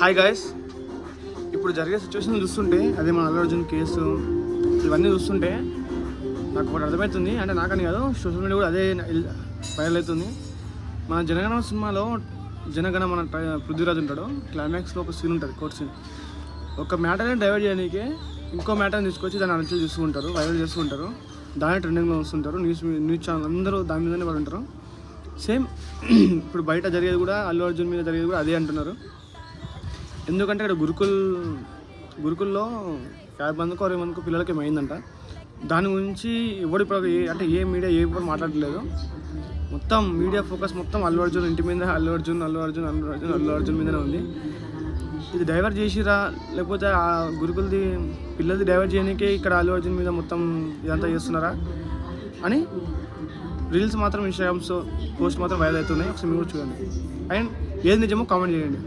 Hi guys, ఇప్పుడు జరిగే situation చూస్తుంటే అదే మన అల్లు అర్జున్ కేసు ఇవన్నీ చూస్తుంటే నాకు ఒకటి అర్థమవుతుంది. అంటే నాకని కాదు, సోషల్ మీడియా కూడా అదే వైరల్ అవుతుంది. మన జనగణ సినిమాలో జనగణ మన పృథ్వీరాజ్ ఉంటాడు. క్లైమాక్స్లో ఒక సీన్ ఉంటుంది, కోర్ట్ సీన్. ఒక మ్యాటర్ని డైవర్ట్ చేయడానికి ఇంకో మ్యాటర్ని తీసుకొచ్చి దాన్ని అరెస్ట్ చేస్తూ ఉంటారు, వైరల్ చేస్తూ ఉంటారు, దాన్ని ట్రెండింగ్లో వస్తుంటారు. న్యూస్ ఛానల్ అందరూ దాని మీదనే పడి ఉంటారు. సేమ్ ఇప్పుడు బయట జరిగేది కూడా అల్లు అర్జున్ మీద జరిగేది కూడా అదే అంటున్నారు. ఎందుకంటే ఇక్కడ గురుకుల్లో 50 మందికో 60 మందికో పిల్లలకి ఏమైందంట. దాని గురించి ఎవడి అంటే ఏ మీడియా ఎవరు మాట్లాడలేదు. మొత్తం మీడియా ఫోకస్ మొత్తం అల్లు అర్జున్ ఇంటి మీద, అల్లు అర్జున్ మీదనే ఉంది. ఇది డైవర్ట్ చేసిరా లేకపోతే ఆ గురుకులది పిల్లలది డైవర్ట్ చేయడానికే ఇక్కడ అల్లు అర్జున్ మీద మొత్తం ఇదంతా చేస్తున్నారా అని రీల్స్ మాత్రం, ఇన్స్టాగ్రామ్స్ పోస్ట్ మాత్రం వైరల్ అవుతున్నాయి. ఒకసారి మీరు చూడండి అండ్ ఏది నిజమో కామెంట్ చేయండి.